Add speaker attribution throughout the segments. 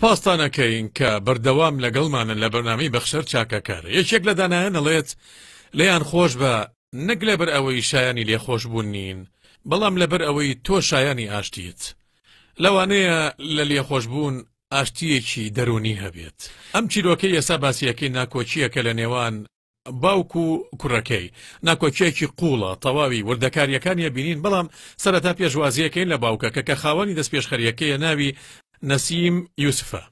Speaker 1: سپاستانەکەین کە بەردەوام لەگەڵمانن لە بەرنامەی بەخشەر چاکەکار. یەکێک لە دانایان ئەڵێت لێیان خۆش بە نەک لەبەر ئەوەی شایانی لێخۆش بوون نین، بەڵام لەبەر ئەوەی تۆ شایانی ئاشتیت. لەوانەیە لە لێخۆشبوون ئاشتیەکی دەرونی هەبێت. ئەم چیرۆکەی ئێستا باسیەکەی ناکۆچیەکە لە نێوان باوکو و کوڕەکەی، ناکۆچیەکی قوڵە تەواوی وردەکاریەکانیە بینین، بەڵام سەرەتا پێشوازیەکەین لە باوکەکە کە خاوەنی دەست پێشخەریەکەیە ناوی نەسیم یوسفە.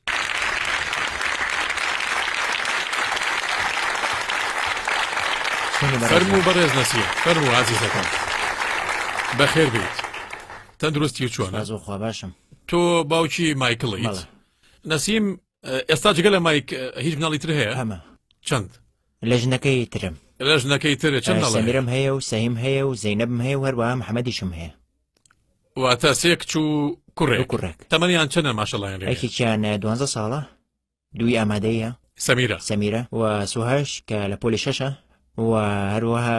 Speaker 1: فەرموو بەڕێز نەسیم، فەرموو عەزیزەکەم، بەخێر بیت، تەندروستی و چۆنە؟
Speaker 2: خوا باشم.
Speaker 1: تۆ باوکی مایکڵیت. نەسیم ئێستا جگە لە مایک هیچ مناڵی تر هەیە؟
Speaker 2: هەمە.
Speaker 1: چەند؟
Speaker 2: لە ژنەکەی ترم.
Speaker 1: لە ژنەکەی ترە چەند ناڵێ؟
Speaker 2: سەمیرم هەیە و سەهیم هەیە و زەینەبم هەیە و هەروەها محەممەدیشم هەیە.
Speaker 1: واتە سێ کچ و کوڕێک. تەمەنیان چەندە ماشەڵڵایان لێ؟
Speaker 2: یەکێکیان 12 ساڵە، دوی ئامادەیە،
Speaker 1: سەمیرە
Speaker 2: و سوهاش کە لە پۆلی 6ە، و هەروەها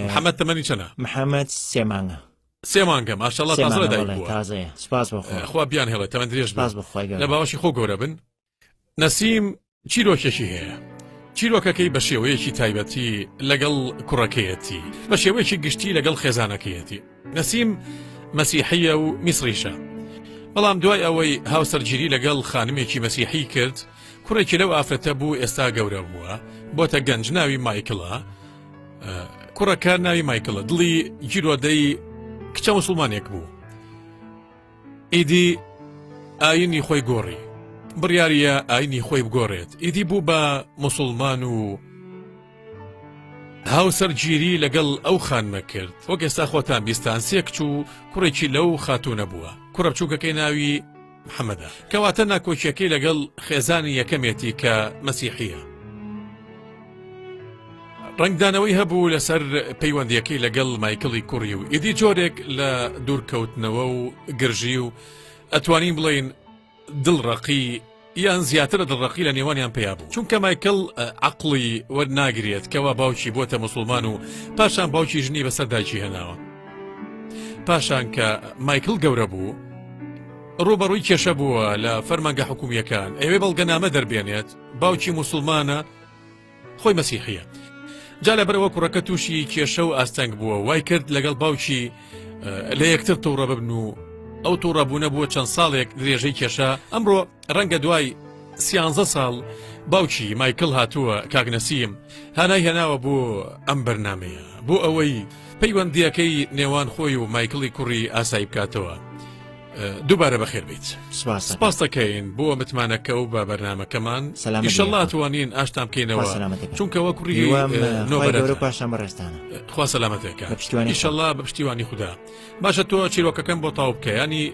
Speaker 1: محەممەد تەمەنی چەنە؟
Speaker 2: محەممەد 3 مانگە.
Speaker 1: 3 مانگە ماشەڵڵا تازە لەدایک بووە.
Speaker 2: تازەیە. سوپاس بەخوا.
Speaker 1: خوا بیان هێڵێ تەمەن درێژ
Speaker 2: سوپاس بەخوای گەورە.
Speaker 1: لە باوەشی خۆ گەورە بن. نەسیم چیرۆکێکی هەیە. چیرۆکەکەی بە شێوەیەکی تایبەتی لەگەڵ کوڕەکەیەتی، بە شێوەیەکی گشتی لەگەڵ خێزانەکەیەتی. نەسیم مەسیحیە و میسریشە، بەڵام دوای ئەوەی هاوسەرگیری لەگەڵ خانمێکی مەسیحی کرد، کوڕێکی لەو ئافرەتە بوو ئێستا گەورە بووە، بۆتە گەنج ناوی مایکڵە. کوڕەکە ناوی مایکڵە، دڵی گیرۆدەی کچە موسڵمانێک بوو. ئیدی ئاینی خۆی گۆڕی، بڕیاریە ئاینی خۆی بگۆڕێت. ئیدی بوو بە موسڵمان و هاوسەرگیری لەگەڵ ئەو خانمە کرد. وەک ئێستا خۆتان بیستان سێ کچ و کوڕێکی لەو خاتونە بووە. کوڕە بچووکەکەی ناوی محەممەدە، کەواتە ناکۆچیەکەی لەگەڵ خێزانی یەکەمێتی کە مەسیحیە. ڕنگدانەوەی هەبوو لەسەر پەیوەندیەکەی لەگەڵ مایکڵی کوڕی و ئیدی جۆرێک لە دوورکەوتنەوە و گرژی و ئەتوانین بڵێن دڵڕەقی یان زیاترە دڵڕەقی لە نێوانیان پێیا بوو، چونکە مایکڵ عەقڵی وەرناگرێت کەوا باوکی بۆتە موسڵمان و پاشان باوکی ژنی بەسەر دایکی هێناوە. پاشان کە مایکڵ گەورە بوو، ڕوبەڕووی کێشە بووە لە فەرمانگە حکومیەکان، ئەوێ بەڵگەنامە دەربێنێت باوکی موسڵمانە، خۆی مەسیحیە. جا لەبەرەوە کوڕەکە تووشی کێشە و ئاستەنگ بووە، وای کرد لەگەڵ باوکی لە یەکتر تووڕە ببن و ئەو تووڕەبوونە بووە چەند ساڵێک درێژەی کێشە. ئەمڕۆ ڕەنگە دوای 13 ساڵ باوکی مایکڵ هاتووە کاگنەسیم، هانای هێناوە بۆ ئەم بەرنامەیە، بۆ ئەوەی پەیوەندیەکەی نێوان خۆی و مایکڵی کوڕی ئاسایی بکاتەوە. دووبارە بەخێر بیت. سپاس دەکەین بۆ متمانەکە و بە بەرنامەکەمان. ئینشەڵڵا توانین ئاشتام بکەینەوە، چونکە وە کوڕی نۆبەرە
Speaker 2: پاشان بەڕێستانە.
Speaker 1: خوا سەلامەتێکە ئینشەڵڵا بە پشتیوانی خوددا. باشە تۆ چیرۆکەکەم بۆ تاو بکە، ینی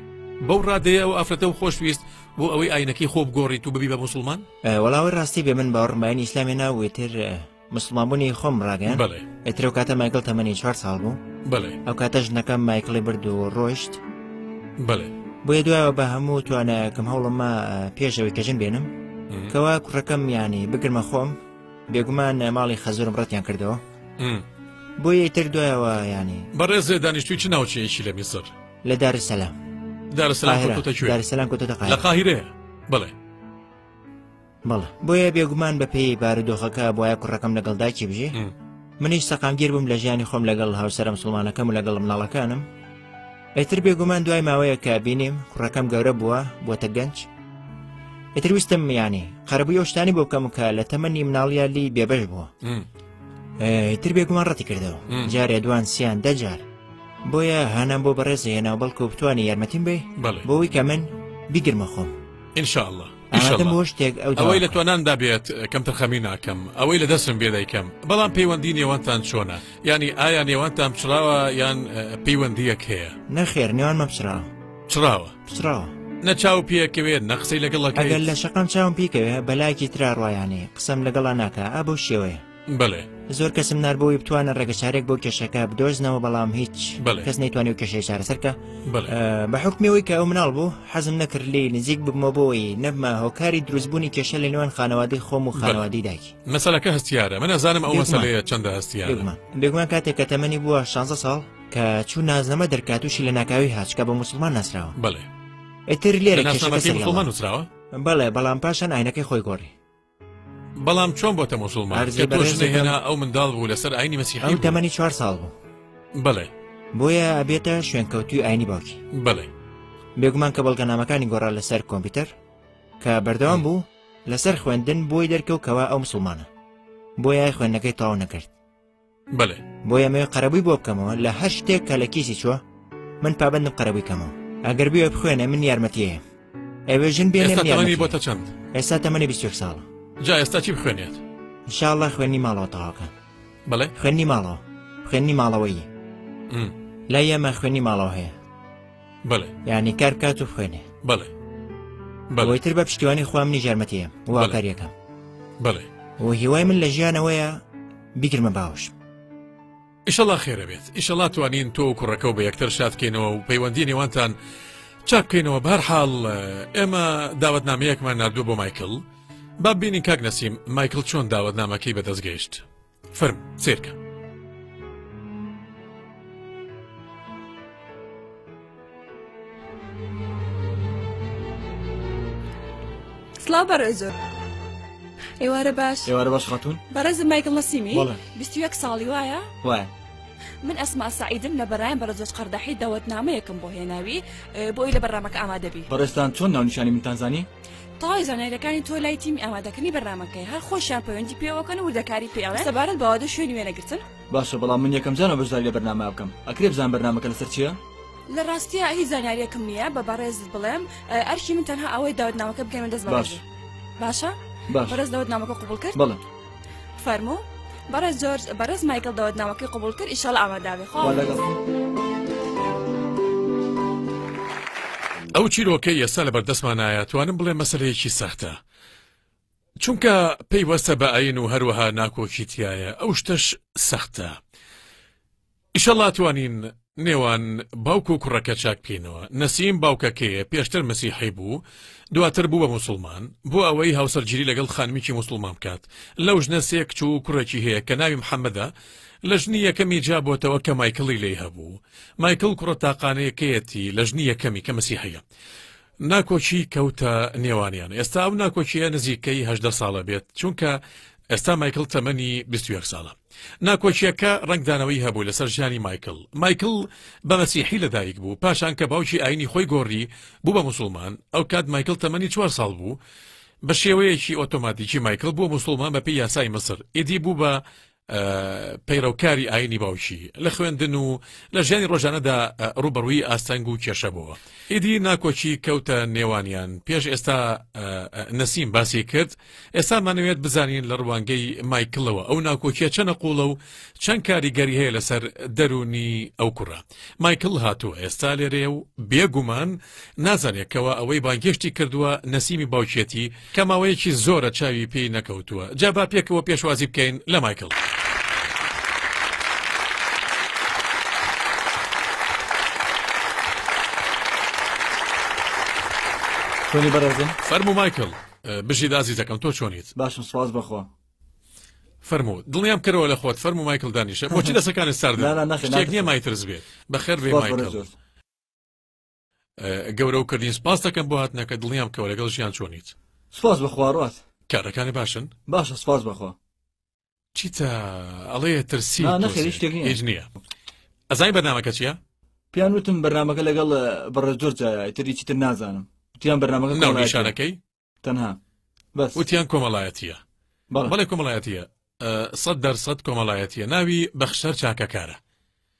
Speaker 1: بەو ڕادەیە و ئافرەتە و خۆشویست بۆ ئەوەی ئاینەکەی خۆ بگۆڕیت و ببی بە موسڵمان؟
Speaker 2: وەڵاوی ڕاستی بێ من باوەڕمانی ئیسلامی ناوێتر مسلمانبوونی خۆم ڕاگەن. ئێتر ئەو کاتە مایکڵ تەمەنی 4 ساڵ بوو. ئەو کاتە ژنەکەم مایکڵی برد و ڕۆیشت. بۆیە دوایەوە بە هەموو توانەکەم هەوڵمە پێشەوەی کەژن بێنم کەوا کوڕەکەم ینی بگرمە خۆم، بێگومان ماڵی خەزورم ڕەتیان کردەوە. بۆیە ئیتر دوایەوە ینی
Speaker 1: بەڕێز دانیشتووی چ ناوچەیەکی لە میسر؟
Speaker 2: لە دارسەلام. دارسەلام کۆتۆتە
Speaker 1: لە قاهیرەیە؟ بەڵێ
Speaker 2: بۆیە بێگومان بە پێی بارودۆخەکە بۆیە کوڕەکەم لەگەڵ دایکی بژێ. منیش سەقامگیر بووم لە ژیانی خۆم لەگەڵ هاوسەرە مسڵمانەکەم و لەگەڵ مناڵەکانم. ئیتر بێگومان دوای ماوەیە کە بینیم کوڕەکەم گەورە بووە بۆتە گەنج، ئیتر ویستم ینی قەرەبووی ئەو شتانی بۆ بکەم کە لە تەمەنی مناڵیە لی بێبەش بووە. ئیتر بێگومان ڕەتی کردەوە، جارێ دوان سیان 10 جار. بۆیە هانام بۆ بەڕێز هێنا و بەڵکو بتوانی یارمەتیم بێ بۆەوەی کە من بیگرمە خۆم.
Speaker 1: ئینشاءڵڵا
Speaker 2: بۆ شتێک
Speaker 1: ئەوەی لە تواناندا بێت کەمتر خەمی ناکەم، ئەوەی لە دەستم بێدایکەم، بەڵام پەیوەندی نێوانتان چۆنە؟ ینی ئایا نێوانتان پچراوە یان پەیوەندیەک هەیە؟
Speaker 2: نەخێر نێوانمە پچراوە
Speaker 1: نەچاو پێکەوێت نەقسەی لەگەڵەکە.
Speaker 2: ئەگەر لە شەقام چاوم پیکەوێ بەلایکی ترا ڕوایانێ قسەم لەگەڵا ناکە ئابۆ شێوەیە.
Speaker 1: بەڵێ
Speaker 2: زۆر کەسم ناربەوەی بتوانە ڕێگەچارێک بۆ کێشەکە بدۆزنەوە، بەڵام هیچ کەس نەیتوانی و کێشەی چارەسەرکە. بە حکمەوەی کە ئەو مناڵ بوو حەزم نەکرد لی نزیک ببمە بۆی نەبمە هۆکاری دروستبوونی کێشە لە نێوان خانەوادەی خۆم و خانەوادەی دایکی.
Speaker 1: مەسەلەکە هەستیارە، من ئەزانم ئەو مەسەلەیە چەندە هەستیارە.
Speaker 2: بێگومان کاتێک کە تەمەنی بووە 16 ساڵ کە چوو نازنەمە دەرکاتوشی لە ناکاوی هاچکە بە موسڵمان ناسراوە.
Speaker 1: بەڵێ
Speaker 2: ئیتر لێرە
Speaker 1: ناسنامەکەی موسڵمان نووسراوە؟
Speaker 2: بەڵێ بەڵام پاشان ئاینەکەی خۆی گۆڕی.
Speaker 1: بەڵام چۆن بۆتە موسڵمان کە تۆ ژنەهێنا ئەو منداڵ بوو لەسەر ئاینی مەسیحی
Speaker 2: ئەو تەمەنی 4 ساڵ بوو.
Speaker 1: بەڵێ
Speaker 2: بۆیە ئەبێتە شوێنکەوتوی ئاینی باوکی.
Speaker 1: بەڵێ
Speaker 2: بێگومان کە بەڵگەنامەکانی گۆڕا لەسەر کۆمپیوتەر کە بەردەوام بوو لەسەر خوێندن بۆی دەرکەوتەوە ئەو مسڵمانە بۆیە خوێندنەکەی تەواو نەکرد.
Speaker 1: بەڵێ
Speaker 2: بۆیە مێ قەرەبووی بۆ بکەمەوە لە هەر شتێک کە لە کیسی چوە من پابندم قەرەبووی کەمەوە. ئەگەر بێ بخوێنێ من یارمەتیەیە. ئەوێ ژن بێنێ
Speaker 1: تەمەنی بۆتە چەند؟
Speaker 2: ئێستا تەمەنی 21 ساڵە.
Speaker 1: جا ئێستا چی بخوێنێت؟
Speaker 2: ئینشاءڵڵا خوێنی ماڵەوە تەواوکە.
Speaker 1: بەڵێ
Speaker 2: خوێنی ماڵەوە خوێنی ماڵەوەیی لای ئێمە خوێنی ماڵەوە هەیە.
Speaker 1: بەڵێ
Speaker 2: یعنی کار کات و بخوێنێ.
Speaker 1: بەڵێ
Speaker 2: بەڵێتر بە پشتیوانی خوا منی یارمەتیەم واکاریەکەم.
Speaker 1: بەڵێ
Speaker 2: و هیوای من لە ژیانەوەیە بیگرمە باوش.
Speaker 1: ئیشەڵا خێرە بێت. ئیشەڵا توانین تۆ و کوڕەکە و بە یەکتر شادکەینەوە و پەیوەندی نێوانتان چاک بکەینەوە. بەهەرحاڵ ئێمە داوەتنامەیەکمان نردووە بۆ مایکل. با ببینین کاک نەسیم مایکل چۆن داوەتنامەکەی بەدەستگەیشت. فەرم سێرکە.
Speaker 3: سڵاو بەڕێزۆر. ئێوارە باش
Speaker 4: خاتون.
Speaker 3: بەڕێزم مایکل نەسیمی 21 ساڵی وایە؟
Speaker 4: وایە.
Speaker 3: من ئەسما سعیدم لە بەرایان بەرەزۆر قەردەحی داوەتنامەیەکم بۆ هێناوی بۆی لە بەرنامەکە ئامادەبی.
Speaker 4: بەڕێستان چۆن ناونیشانی منتان زانی؟
Speaker 3: تەواوی زانایەکانی تۆ لای تیمی ئامادەکردنی بەرنامەکەی هەر خۆشیان پەیوەندی پێوەکەن و وردەکاری پێڵێن سەبارەت بەوادە شوێنی وێنەگرتن.
Speaker 4: باشە بەڵام من یەکەم جانەوە بەشداری لە بەرنامە بکەم. ئەکرێ بزان بەرنامەکە لەسەر چییە؟
Speaker 3: لە ڕاستیە هیچ زانیاریەکەم نییە بە بەڕێزت بڵێم ئەرشی من تەنها ئەوەی داوەتنامەکە بکەین دەست بەڕێز. باشە؟ بەڕێز داوەتنامەکە قبول کرد؟
Speaker 4: بەڵێ.
Speaker 3: فەرموو. بەڕێز جۆرج بەڕێز مایکل داوەتنامەکەی قبول کرد ئیشەڵا ئامادەبێ.
Speaker 1: ئەو چیرۆکەی ئێستا لە بەردەستمانایە توانم بڵێ مەسەلەیەکی سەختە چونکە پەیوەستە بە ئاین و هەروەها ناکۆکیتیایە ئەو شتەش سەختە. ئیشەڵا توانین نێوان باوکو و کوڕەکە چاک بکەینەوە. نەسیم باوکەکەیە پێشتر مەسیحی بوو دواتر بوو بە موسڵمان بۆ ئەوەی هاوسەرگیری لەگەڵ خانمیکی موسڵمان بکات. لەو ژنە سێ کچ و کوڕێکی هەیە کە ناوی محەممەدە لە ژنی یەکەمی جابۆتەوە کە مایکڵی لێ هەبوو. مایکل کوڕە تاقانەیەکەیەتی لە ژنی یەکەمی کە مەسیحەیە. ناکۆچی کەوتە نێوانیان. ئێستا ئەو ناکۆچیە نزیکەی 18 ساڵە بێت چونکە ئێستا مایکل تەمەنی 21 ساڵە. ناکۆچیەکە ڕنگدانەوەی هەبوو لەسەر ژیانی مایکل. مایکل بە مەسیحی لەدایک بوو پاشان کە باوکی ئاینی خۆی گۆڕی بوو بە موسڵمان. ئەو کات مایکل تەمەنی 4 ساڵ بوو. بە شێوەیەکی ئۆتۆماتیکی مایکل بووە موسڵمان بە پێی یاسای مەسر. ئیدی بوو بە پەیڕەوکاری ئاینی باوکی لە خوێندن و لە ژیانی ڕۆژانەدا ڕوبەڕووی ئاستەنگ و کێشەبەوە. ئیدی ناکۆچی کەوتە نێوانیان. پێش ئێستا نەسیم باسی کرد. ئێستا مانەوێت بزانین لە ڕوانگەی مایکلەوە ئەو ناکۆچیە چەنە قوڵە و چەند کاریگەری هەیە لەسەر دەرونی ئەو کوڕە. مایکل هاتووە ئێستا لێرێ و بێگومان نازانێتەوە ئەوەی بانگێشتی کردووە نەسیمی باوکێتی کە ماوەیەکی زۆرە چاوی پێی نەکەوتووە. جابا پێکەوە پێشوازی بکەین لە مایکل.
Speaker 4: چۆنی بەڕێزم؟
Speaker 1: فەرموو مایکل بژید ئازیزەکەم تۆ چۆنیت؟
Speaker 4: باشم سپاس بەخوا.
Speaker 1: فەرموو دڵنیام کەرەوە لە خۆت. فەرموو مایکل دانیشە بۆچی دەسەکانی ساردن شتێک نییە مایترز بێت. بەخێر بێ مایکل. گەورە و کردین سپاس دەکەم بۆ هاتنەکە دڵنیام کەوە لەگەڵ ژیان چۆنیت.
Speaker 4: سپاس بەخوا ڕات.
Speaker 1: کارەکانی باشن؟
Speaker 4: باشە سپاس بەخوا.
Speaker 1: چیتە ئەڵەیە ترسی هیچ نییە. ئەزای بەرنامەکە چییە؟
Speaker 4: پیان وتم بەرنامەکە لەگەڵ بەڕێز جۆرجایە تری چیتر نازانم. وتیان بەرنامەکە
Speaker 1: ناونیشانەکەی
Speaker 4: تەنها بەس
Speaker 1: وتیان کۆمەڵایەتیە. بەڵێ کۆمەڵایەتیە 100% کۆمەڵایەتیە. ناوی بەخشەر چاکەکارە.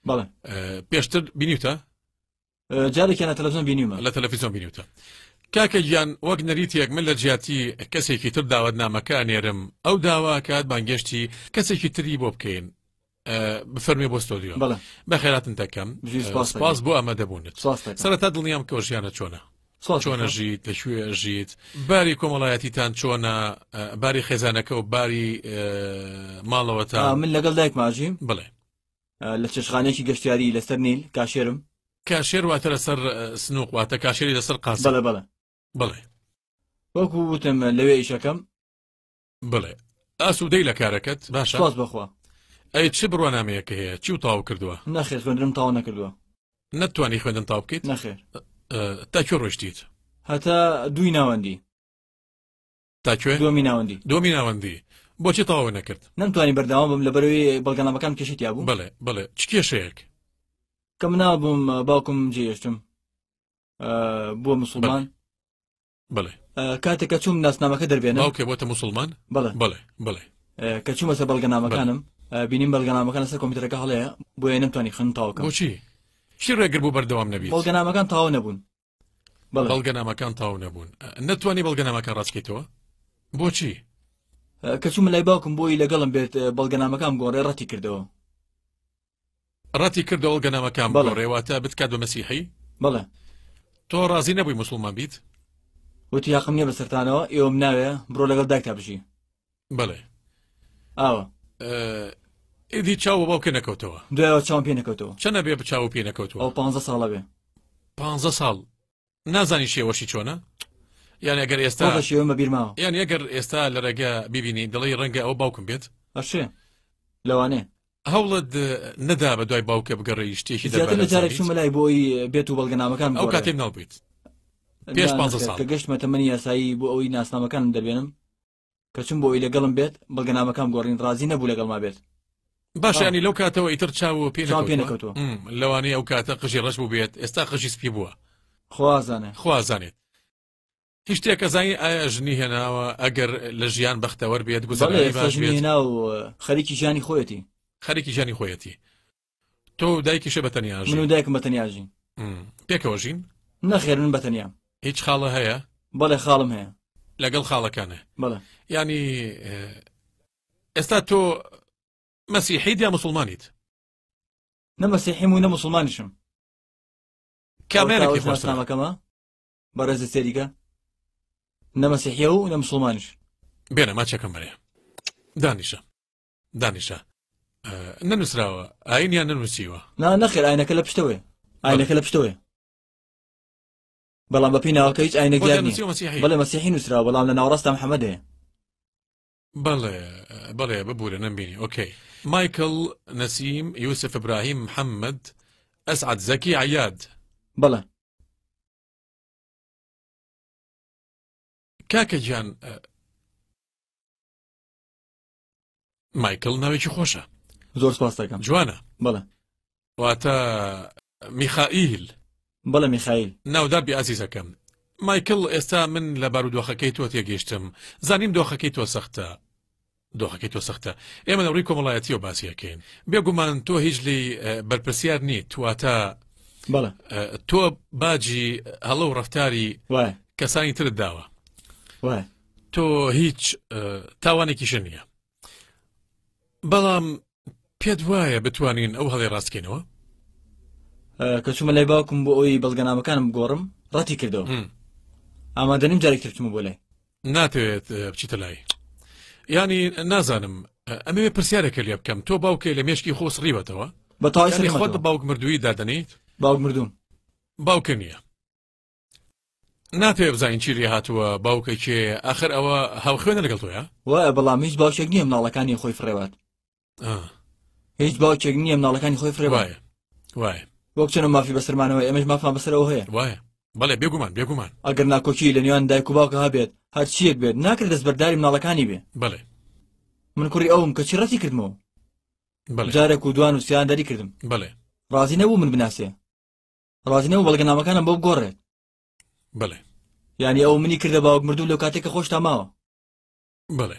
Speaker 4: بەڵێ
Speaker 1: پێشتر بینیوتە؟
Speaker 4: جارێکیان لە تەلەڤیزۆن بینیومە.
Speaker 1: لە تەلەڤیزۆن بینیوتە. کاکە گیان وەک نەریتێک من لە جیاتی کەسێکی تر داوەتنامەکە نێرم ئەو داوا کات بانگەشتی کەسێکی تری بۆ بکەین بفەرمێ بۆ ستۆدیۆ. بەخێراتن دەکەم. سپاس بۆ ئامادەبوونت. سەرەتا دڵنیام کە ژیانە چۆنە؟ چۆنە ژیت لەکوێ ژیت؟ باری کۆمەڵایەتیتان چۆنە؟ باری خێزانەکە و باری ماڵەوەتان؟
Speaker 4: من لەگەڵ دایک ماژیم.
Speaker 1: بڵێ
Speaker 4: لە چێشخانەیەکی گەشتیاری لەسەر نیل کاشێرم.
Speaker 1: کاشێر واتە لەسەر سنووق واتە کاشێری لەسەر قاسم.
Speaker 4: بەڵێ بەڵێ
Speaker 1: بڵێ
Speaker 4: وەکو وتم لەوێ ئیشەکەم.
Speaker 1: بڵێ ئاسوودەی لە کارەکەت باشە؟
Speaker 4: سپاس بەخوا.
Speaker 1: ئەی چ بڕوانامەیەکە هەیە؟ چی و تاو کردووە؟
Speaker 4: نەخێر خوێندنم تاوا نەکردووە.
Speaker 1: نەتوانی خوێندن تاو بکەیت؟
Speaker 4: نەخێر.
Speaker 1: تا کوێ ڕۆیشتیت؟
Speaker 4: هەتا 2 ناوەندی.
Speaker 1: تاکوێ دومی ناوەندی بۆچی تەواو نەکرد
Speaker 4: نەمتوانی بەردەوام بم لە بەرەوەی بەڵگەنامەکان کێشێتیا بوو
Speaker 1: بڵێ چ کێشەیەک
Speaker 4: کە مناڵ بووم باوکم جێهێشتم بۆ مسلمان
Speaker 1: بڵێ
Speaker 4: کاتێک کە چووم ناسنامەکە دەربێنم
Speaker 1: باوکێ بۆتە مسلمان بڵێ
Speaker 4: کە چوومە سەر بەڵگەنامەکانم بینیم بەڵگەنامەکان لەسەر کۆمپیوتەرەکە هەڵەیە بۆیە نەمتوانی خوێندن تەواوکەم
Speaker 1: بۆچی چی ڕێگر بوو بەردەوام نەبیت
Speaker 4: بەڵگەنامەکان تەواو نەبوون
Speaker 1: بەڵگەنامەکان تەواو نەبوون نەتوانی بەڵگەنامەکان ڕاستکەیتەوە بۆچی
Speaker 4: کە چوومە لای باوکم بۆی لەگەڵم بێت بەڵگەنامەکان گۆڕێ ڕەتی کردەوە
Speaker 1: ڕەتی کردەوە بەڵگەنامەکان بەڕێواتە بتکات بە مەسیحی
Speaker 4: بەڵێ
Speaker 1: تۆ ڕازی نەبووی مسلمان بیت
Speaker 4: وتی یاقم نییە بەسەرتانەوە ئێوەم ناوێ بڕۆ لەگەڵ دایکتا بژی
Speaker 1: بڵێ
Speaker 4: ئاوە
Speaker 1: ئیدی چاوە باوکە نەکەوتەوە
Speaker 4: دوایەوە چاوم پێ نەکەوتەوە
Speaker 1: چەنە بێ بچاو پێ نەکەوتەوە
Speaker 4: ئەو 15 ساڵە بێ
Speaker 1: 15 ساڵ نازانی شێوەشی چۆنە یعنی ئەگەر ئێستا
Speaker 4: شێوەمە بیرماوە
Speaker 1: یعنی ئەگەر ئێستا لە ڕێگە ببینی دڵی ڕەنگە ئەو باوکم بێت
Speaker 4: ئەشێ لەوانێ
Speaker 1: هەوڵت نەدا بە دوای باوکە بگەڕی شتێکی
Speaker 4: لە جارێک چوومە لای بۆی بێت و بەڵگەنامەکان
Speaker 1: ئەو کاتێم ناڵبیت پێش 15 ساڵ
Speaker 4: کە گەشتمە تەمەنی یاسایی بۆ ئەوەی ناسنامەکانم دەبێنم کە چوم بۆ ئەوی لەگەڵم بێت بەڵگەنامەکان گۆڕین ڕازی نەبوو لەگەڵما بێت
Speaker 1: باش ینی لەو کاتەوە ئیتر چاو پێ
Speaker 4: نەکەوتوە
Speaker 1: لەوانەیە ئەو کاتە قژی ڕەش بوو بێت ئێستا قژی سپی بووە خوازانێت هیچ شتێک ئەزانی ئایا ژنی هێناوە ئەگەر لە ژیان بەختەوەر بێت گوزەرانی باش بێت
Speaker 4: هێنا و خەریکی ژیانی خۆیەتی
Speaker 1: خەریکی ژیانی خۆیەتی تۆ دایکیشە بەتەنیا
Speaker 4: من و دایکم بەتەنیا ژین
Speaker 1: پێکەوە ژین
Speaker 4: نەخێر من بەتەنیا
Speaker 1: هیچ خاڵە هەیە
Speaker 4: بەڵێ خاڵم هەیە
Speaker 1: لەگەڵ خاڵەکانە
Speaker 4: بەڵێ
Speaker 1: ینی ئێستا تۆ مەسیحیت یا مسلمانیت
Speaker 4: نە مەسیحیم و نە مسلمانیشم
Speaker 1: کامێنێکی
Speaker 4: خۆشنامەکەمە بەڕێز سێریکە نە مەسیحیە و نە مسلمانیش
Speaker 1: بێنە ماچەکەم بەرێ دانیشە نەنووسراوە ئاینیان نەنووسیوە
Speaker 4: نەخێر ئاینەکە لە پشتەوەی ئاینەکە لە پشتەوەی بەڵام بە پێیناوەکە هیچ ئاینە بەڵێ مەسیحی نووسراوە بەڵام لە ناوڕاستە محەممەد هەیە
Speaker 1: بەڵێ ببوورە نەمبینی ئۆکەی مایکل نەسیم یوسف إبراهیم محەممەد ئەسعد زەکی عەیاد
Speaker 4: بەڵێ
Speaker 1: کاکە گیان مایکل ناوێکی خۆشە
Speaker 4: زۆر سپاس دەکەم
Speaker 1: جوانە
Speaker 4: بەڵێ
Speaker 1: واتە میخائیل
Speaker 4: بەڵێ میخائیل
Speaker 1: ناودار بی ئازیزەکەم مایکل ئێستا من لە بارودۆخەکەی تۆ تێگەیشتم زانیم دۆخەکەی تۆ سەختە ئێمە لەوڕی کۆمەڵایەتی و باسیەکەین بێگومان تۆ هیچ لی بەرپرسیار نیت واتە
Speaker 4: بەڵێ
Speaker 1: تۆ باجی هەڵە و ڕەفتاری کەسانی ترت داوە تۆ هیچ تاوانێکیش نییە بەڵام پێت وایە بتوانین ئەو هەڵی ڕاستکەینەوە
Speaker 4: کە چوومە لای باوکم بۆ ئەوی بەڵگەنامەکانم گۆڕم ڕەتی کردەوە ئامادەنیم جارێکتر چوومە بۆ لای
Speaker 1: ناتەوێت بچیتە لای ینی نازانم ئەمەوێ پرسیارێکە لێ بکەم تۆ باوکێ لە مێشکی خۆ سڕیبەتەوە
Speaker 4: بە تاوای
Speaker 1: خۆت بە باوک مردووی دادەنیت
Speaker 4: باوک مردوم
Speaker 1: باوکە نییە ناتوێ بزانین چی لێ هاتووە باوکێکێ ئاخر ئەوە هاوخوێنە لەگەڵ تۆیە
Speaker 4: وایە بەڵام هیچ باوکێک نییە مناڵەکانی خۆی فڕێوات هیچ باوکێک نییە مناڵەکانی خۆی فڕێوایە
Speaker 1: وایە
Speaker 4: وەک چۆن مافی بەسەرمانەوە ئێمەش مافان بەسەرەوە هەیە
Speaker 1: وایە بەڵێ بێگومان
Speaker 4: ئەگەر ناکۆکی لە نێوان دایک و باوکە هەبێت هەر چیەک بێت ناکرێت دەستبەرداری مناڵەکانی بێ
Speaker 1: بەڵێ
Speaker 4: من کوڕی ئەوم کە چی ڕەتی کردمەوە جارێک و دوان و سیانداری کردم
Speaker 1: بەڵێ
Speaker 4: ڕازی نەبوو من بناسێ ڕازی نەبوو بەڵگەنامەکانم بۆ بگۆڕێت
Speaker 1: بەڵێ
Speaker 4: یعنی ئەو منی کردە باوک مردوو لەو کاتێککە خۆشتا ماوە
Speaker 1: بەڵێ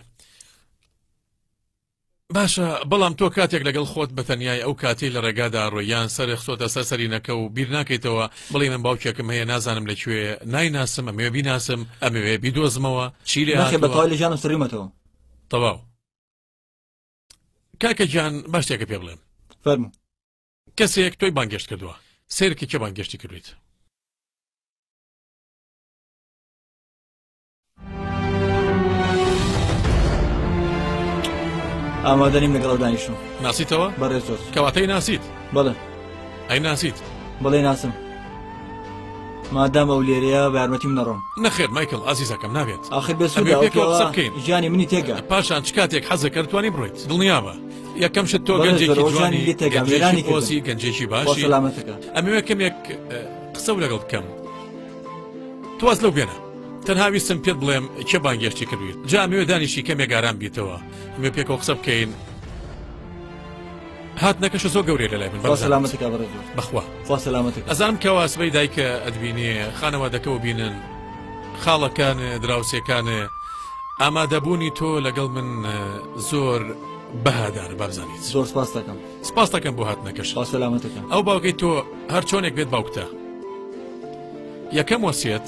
Speaker 1: باشە بەڵام تۆ کاتێک لەگەڵ خۆت بەتەنیای ئەو کاتی لە ڕێگادا ڕۆیان سەر خسۆتە سەرسەرینەکە و بیر ناکەیتەوە بڵێ من باوکێکم هەیە نازانم لەکوێ نایناسم ئەمێ بیناسم ئەمەوێ بیدۆزمەوە چی لێ
Speaker 4: بەتەواوی لە ژیانم سڕیمەتەوە
Speaker 1: تەواو کاکە گیان باشتێکە پێ بڵێم
Speaker 4: فەرموو
Speaker 1: کەسێک تۆی بانگێشت کردووە سێرکی کێ بانگێشتی کردویت
Speaker 4: ئامادەنیم لەگەڵ دانیشم
Speaker 1: ناسیتەوە
Speaker 4: بەڕێز زۆر
Speaker 1: کەواتەی ناسیت
Speaker 4: بەڵێ
Speaker 1: ئەی ناسیت
Speaker 4: بڵێ ناسم مادام ئەو لێرەیە بە یارمەتیم نەڕۆم
Speaker 1: نەخێر مایکل ئازیزەکەم نابێت
Speaker 4: ئاخر بێ ژیانی منی تێگە
Speaker 1: پاشان چ کاتێک حەزەکە توانی بڕۆیت دڵنیابە یەکەم شت تۆ گەنجێکی جوانی گەنجێکی گەنجێکی باشی
Speaker 4: سەلامەتەکە
Speaker 1: ئەمەوێ کەمێک قسە و لەگەڵ بکەم تواز لەو بێنە تەنها ویستم پێت بڵێم کێ بانگێشتی کردویت جا ئەمەوێ دانیشی کەمێک ئارام بیتەوە ئەمێ پێکەوە قسە بکەین هات نەکەشە زۆر گەورەی لە لای من
Speaker 4: سەلامەتێکا
Speaker 1: بەخوا
Speaker 4: خوا سەلامەتێک
Speaker 1: ئەزانم کەوا سبەی دایکە ئەدبینێ خانەوادەکەەوە بینن خاڵەکانە دراوسێکانە ئامادەبوونی تۆ لەگەڵ من زۆر بەهادار بابزانیت
Speaker 4: زۆر سپاس دەکەم
Speaker 1: سپاس دەکەم بۆ هاتنەکەش
Speaker 4: خوا سەلامەتەکەم
Speaker 1: ئەو باوکەی تۆ هەر چۆنێک بێت باوکتە یەکەم وەسیەت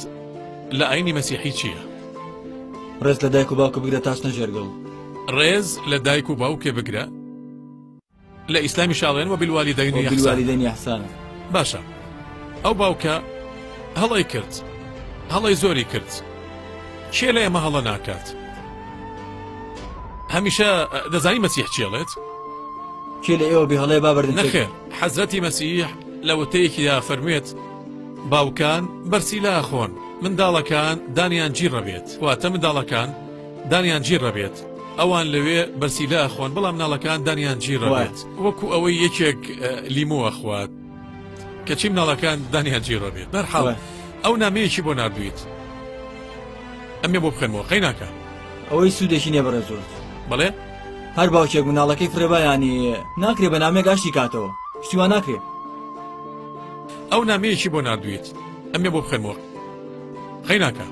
Speaker 1: لە ئاینی مەسیحی چییە؟
Speaker 4: ڕێز لە دایک و باوکە بگرە تاچنە ژێرگەڵ
Speaker 1: ڕێز لە دایک و باوکێ بگرە لە ئیسلامی شاڵێن و
Speaker 4: بالوالیدەینی ئەحسانە
Speaker 1: باشە ئەو باوکە هەڵی کرد هەڵی زۆری کرد چێ لە ئێمە هەڵە ناکات هەمیشە دەزانی مەسیح چێڵێت
Speaker 4: کێ لە ئێوە بێ هەڵەیە بابردن
Speaker 1: نەخێر حەزرەتی مەسیح لە وتەیەکیدا فەرموێت باوکان بەرسیلا خۆن منداڵەکان دانیان گیرڕە بێت واتە منداڵەکان دانیان گیرڕە بێت ئەوان لەوێ بەرسیلا خۆن بەڵام مناڵەکان دانیان گیرڕە بێت وەکو ئەوەی یەکێک لیمۆوە خوات کەچی مناڵەکان دانیان گیرڕە بێت بەرحاڵ ئەو نامەیەکی بۆ نردویت ئەمێ بۆ بخێنەوە قەی ناکە
Speaker 4: ئەوەی سوودێکی نییە بەڕێ زۆر
Speaker 1: بەڵێ
Speaker 4: هەر باوکێک مناڵەکەی فرێبایانی ناکرێ بە نامێک ئاشتی کاتەوە شتیوان ناکرێ
Speaker 1: ئەو نامەیەکی بۆ نردویت ئەمێ بۆ بخێنەوە قەی ناکە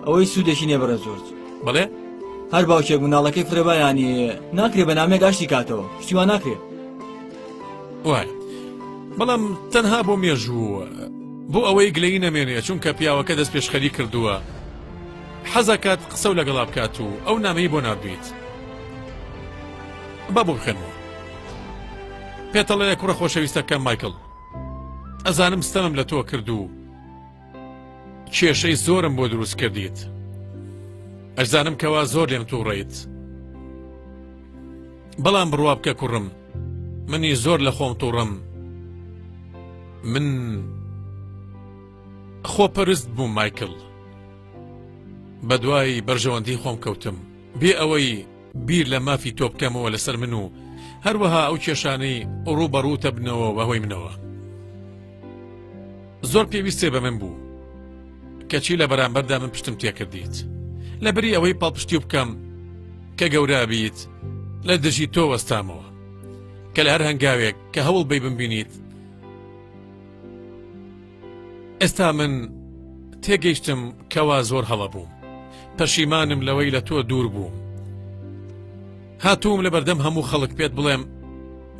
Speaker 4: ئەوەی سوودێکی نییە بەڕێ زۆر
Speaker 1: بەڵێ
Speaker 4: هەر باوکێک مناڵەکەی فرێبایانی ناکرێ بە نامێک ئاشتی کاتەوە شتیوان ناکرێ
Speaker 1: وایە بەڵام تەنها بۆ مێژوو بۆ ئەوەی گلەی نەمێنێ چونکە پیاوەکە دەست پێشخەری کردووە حەزەکات قسە و لەگەڵا بکات و ئەو نامەی بۆ نردویت با بۆ بخێنەوە پێتەڵەیە کوڕە خۆشەویستەکەم مایکل ئەزانم ستەمم لە تۆ کرد و کێشەی زۆرم بۆ دروست کردیت ئەزانم کەوا زۆر لێم تووڕێیت بەڵام بڕوا بکە کوڕم منی زۆر لە خۆم تووڕم من خۆپەرست بووم مایکل بە دوای بەرژەوەندی خۆم کەوتم بێ ئەوەی بیر لە مافی تۆ بکەمەوە لەسەر من و هەروەها ئەو کێشانەی ڕووبەڕووتە بنەوە بەهۆی منەوە زۆر پێویستێ بە من بوو کەچی لە بەرامبەردا من پشتم تێکردیت لەبەری ئەوەی پاڵپشتی و بکەم کە گەورە بیت لە دژی تۆ وەستامەوە کە لە هەر هەنگاوێک کە هەوڵ بی بمبینیت ئێستا من تێگەیشتم کەوا زۆر هەڵە بووم پەشیمانم لەوەی لە تۆ دوور بووم هاتووم لە بەردەم هەموو خەڵک پێت بڵێم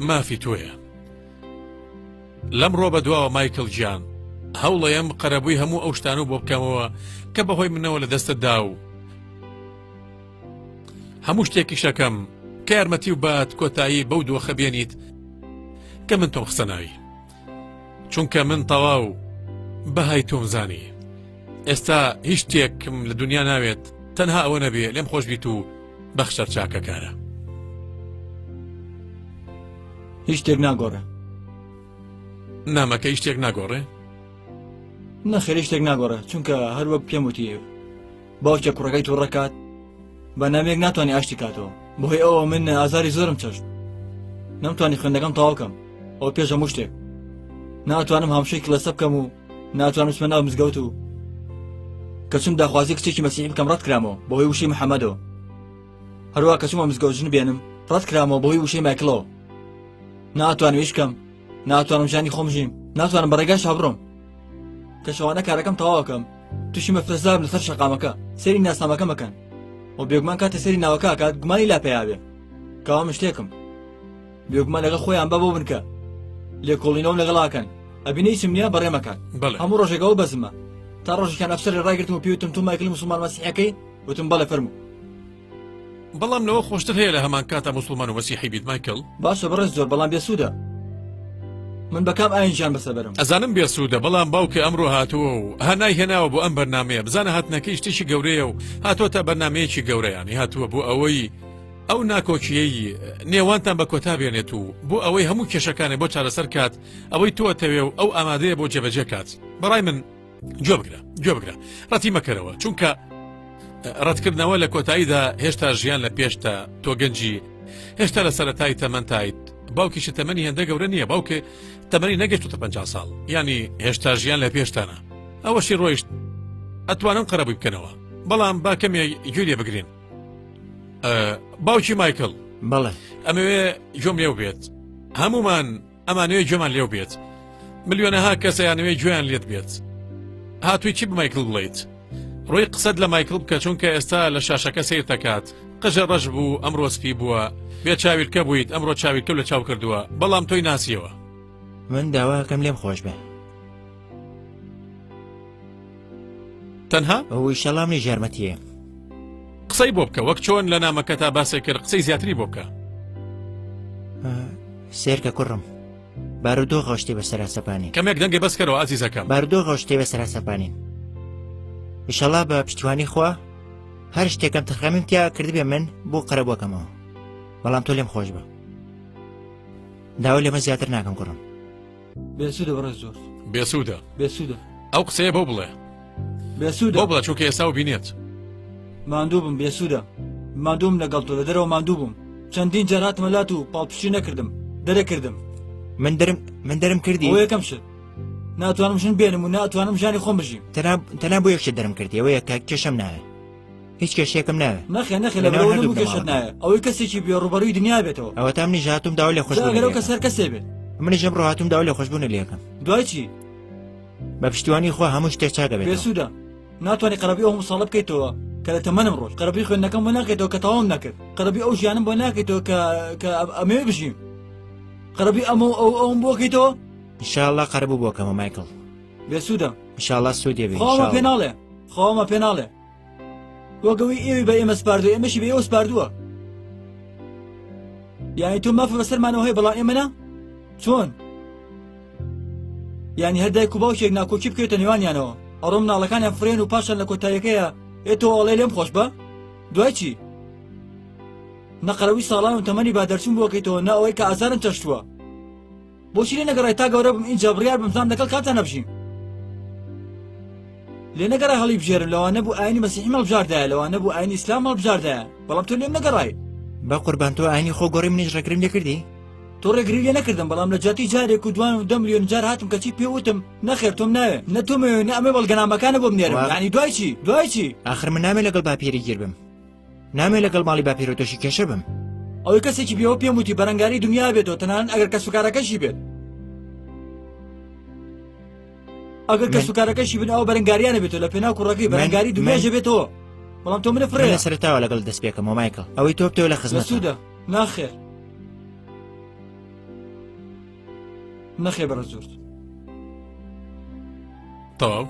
Speaker 1: مافی تۆیە لەم ڕۆ بە دواوە مایکل گیان هەوڵەیەم قەرەبووی هەموو ئەو شتانە بۆ بکەمەوە کە بەهۆی منەوە لە دەستتدا و هەموو شتێکی شەکەم کە یارمەتی و بات کۆتایی بەو دۆخە بێنیت کە من تۆم خستە ناوی چونکە من تەواو بەهای تۆم زانی ئێستا هیچ شتێکم لە دنیا ناوێت تەنها ئەوە نەبێ لێم خۆش بیت و بەخشەر چاکەکارە
Speaker 4: هیچ شتێک ناگۆڕێ
Speaker 1: نامەکە هیچ شتێک ناگۆڕێ
Speaker 4: نەخێر هیچ شتێک ناگۆڕێ چونکە هەروە پێم وتی باوکێک کوڕەکەی توو ڕەکات بە نامێک ناتوانانی ئاشتی کاتەوە بۆهۆی ئەوە من ئازاری زۆرم چەشت نەمتوانی خوێندەکەم تەواوکەم ئەو پێش هەموو شتێک ناتوانم هەمشەی کلەسە بکەم و ناتوانم چمە ناو مزگەوت و کە چوم داخوازی کچێکی مەسیحی بکەم ڕەت کرامەوە بەهۆی وشەی محەممەدەوە هەروە کە چوومە مزگەوتژن بێنم ڕەت کرامەوە بەهۆی وشەی مایکلەوە ناتوانم هیچ بکەم ناتوانم ژانی خۆم ژیم ناتوانم بەڕێگاش هەبڕۆم کە شەوانە کارەکەم تەواوەکەم تووشی مەفرەزدارم لەسەر شەقامەکە سەیری ناسنامەکە مەکەن و بێگومان کاتە سەری ناوەکە کات گومانی لا پێیاوێ کەوا من شتێکم بێگومان لەگەڵ خۆیان بە بۆ بنکە لێکۆڵینەوەم لەگەڵاکەن ئەبینەی چم نییە بەڕێمەکان هەموو ڕۆژێکەوە بەزمە تا ڕۆژێکیان ئەفسەری ڕایگرتم و پێوتم تو مایکلی موسڵمان مەسیحەکەی وتم بەڵێ فەرموو
Speaker 1: بەڵام لەوە خۆشتر هەیە لە هەمان کاتە موسڵمان و مەسیحی بیت مایکل
Speaker 4: باشە بەڕێز زۆر بەڵام بێسوودە من بەکام ئاینجان بەسەبەرم
Speaker 1: ئەزانم بێسوودە بەڵام باوکە ئەمڕۆ هاتووە و هەنای هێناوە بۆ ئەم بەرنامەیە بزانە هاتنەکەی شتێکی گەورەیە و هاتۆتە بەرنمەیەکی گەورەیانی هاتووە بۆ ئەوەی ئەو ناکۆکیەی نێوانتان بە کۆتا بێنێت و بۆ ئەوەی هەموو کێشەکانی بۆ چارەسەر کات ئەوەی تۆتەوێ و ئەو ئامادەیە بۆ جێبەجێ کات بەڕای من گوێ بگرە ڕەتی مەکەرەوە چونکە ڕەتکردنەوە لە کۆتاییدا هێشتا ژیان لە پێشتە تۆ گەنجی هێشتا لە سەرەتای تەمەندایت باوکیشە تەمەنی هێندە گەورە نییە باوکە تەمەنی نەگەشتوتە 50 ساڵ ینی هێشتا ژیان لە پێشتانە ئەوەشی ڕۆیشت ئەتوانن قەرەبووی بکەنەوە بەڵام با کەمێ گوێ بگرین باوکی مایکل
Speaker 2: بەڵێ
Speaker 1: ئەمەوێ جۆم لێو بێت هەمومان ئەمانوێ گوێمان لێو بێت ملیۆنەها کەسەیانوێ گوێیان لێت بێت هاتووی چی بمایکل بڵیت ڕۆی قسەت لە مایکل بکە چونکە ئێستا لە شاشەکە سیر دەکات قژە ڕەش بوو ئەمڕۆ سپی بووە بێ چاویلکە بوویت ئەمڕۆ چاویلکە لە چاو کردووە بەڵام تۆی ناسیەوە
Speaker 2: من داواکەم لێم خۆش بێ
Speaker 1: تەنها
Speaker 2: ئەوەی شەڵامنی ژارمەتیە
Speaker 1: قسەی بۆ بکە وەک چۆن لە نامەکە تا باسێک کرد قسەی زیاتری بۆ بکە
Speaker 2: سێرکە کوڕم بارودۆ غەشتی بەسەرا سەپانی
Speaker 1: کەمێک دەنگی بەسکەرەوە ئازیزەکەم
Speaker 2: بارودۆ غەشتی بەسەرا سەپانین ئیشەڵا بە پشتیوانی خوا هەر شتێکم تەخەمیم تیا کردبێ من بۆ قەرەبووەکەمەوە بەڵام تۆ لێم خۆش بە داوا لێمە زیاتر ناکەم کوڕم
Speaker 4: بێسوودە بەڕێز زۆر
Speaker 1: بێسوودە
Speaker 4: بێسوودە
Speaker 1: ئەو قسەیە بۆ بڵێ
Speaker 4: بێسوودە
Speaker 1: بۆ بڵێ چونکە ئێستا و بینێت
Speaker 4: ماندوو بم بێسوودە ماندووم لەگەڵ تۆ لە دەرەوە ماندوو بووم چەندین جار هاتمە لات و پاڵپشتی نەکردم دەرەکردم
Speaker 2: من دەرم کردی
Speaker 4: ئەو یەکەم شت ناتوانم ژن بێنم و ناتوانم ژانی خۆم بژیم
Speaker 2: تەنها بۆ یەکشت دەرم کردی ئەوەیە کە کێشەم ناوێ هیچ کێشێکم ناوێ
Speaker 4: نەخێ لە بەرەوە نەبوو کێشت نایە ئەوەی کەسێکی بێڕوبەڕووی دنیا بێتەوە
Speaker 2: ئەوە تام نیژ هاتووم داوا لێ خۆشبوون
Speaker 4: ئەگەرەوە کە سەر کەسێ بێت
Speaker 2: منیش ئەمڕۆ هاتووم داوا لێ خۆشبوون لێەکەم
Speaker 4: دوای چی
Speaker 2: بە پشتیوانی خوا هەموو شتێک چاکە بێت
Speaker 4: بێسوودە ناتوانانی قەرەبی ئەو مساڵە بکەیتەوە کە لە تەمەنم ڕۆژ قەرەبی خوێندنەکەم بۆ ناکەیتەوە کە تەواوم نەکرد قەرەبی ئەو ژیانم بۆ ناکەیتەوە کە ئەمێ بژیم قەرەبی ئەوم بۆکەیتەوە
Speaker 2: ئینشاءڵڵا قەرەبوو بۆکەمە مایکڵ
Speaker 4: بێسوودە
Speaker 2: ئینشاءڵڵا سوودێ بێ
Speaker 4: خۆمە پێناڵێ خۆمە پێناڵێ وەگەوەی ئێوی بە ئێمە سپاردووە ئێمەشی بە ئێوە سپاردووە یانی تۆ مافە بەسەرمانەوە هەیە بەڵام ئێمە نا چۆن یانی هەر دایک و باوکێک ناکۆکی بکەوێتە نێوانیانەوە ئەڕۆ مناڵەکانیان فرێن و پاشان لە کۆتاییەکەیە ئێتەوە ئەڵێ لێم خۆش بە دوای چی نەقەرەوی ساڵان و تەمەنی بادەرچوون بۆکەیتەوە نا ئەوەی کە ئازارم چەشتووە بۆچی لێ نەگەڕای تا گەورە بم ئینجا بڕیار بمزان دەکەڵ کاتان نەبژیم لێ نەگەڕای هەڵی بژێرم لەوانە بوو ئاینی مەسیحی هەڵبژاردایە لەوانە بوو ئاینی ئیسلام هەڵبژاردایە بەڵام تۆ لێم نەگەڕای
Speaker 2: بە قوربان تۆ ئاینی خۆ گۆڕی منیش ڕێگرم لێ کردی
Speaker 4: تۆ ڕێگری لێ نەکردم بەڵام لە جاتی جارێک و دوان و 10 ملیۆن جار هاتم کەچی پێوتم نەخێر تۆم ناوێ نە تۆمێ نە ئەمێ بەڵگەنامەکانە بۆ بنێرم یعنی دوای چی
Speaker 2: ئاخر من نامێ لەگەڵ باپیری گیر بم نامێ لەگەڵ ماڵی باپیر و تۆشی کێشە بم
Speaker 4: ئەوەی کەسێکی بێەوە پێم وتی بەرەنگاری دنیا بێتەوە تەنانەت ئەگەر کەسوکارەکەشی بێت ئەگەر کەسوکارەکەشی بن ئەو بەرەنگاریانە بێتەوە لە پێناو کوڕەکەی بەرەنگاری دنیاژە بێتەوە بەڵام تۆ منە فرێ
Speaker 2: لە سەرتاوە لەگەڵ دەست پێکەمەوە مایکڵ ئەوەی تۆ بتەوە لە خزمەتە
Speaker 4: ناخێر نەخێ بەرە زۆر
Speaker 1: تاو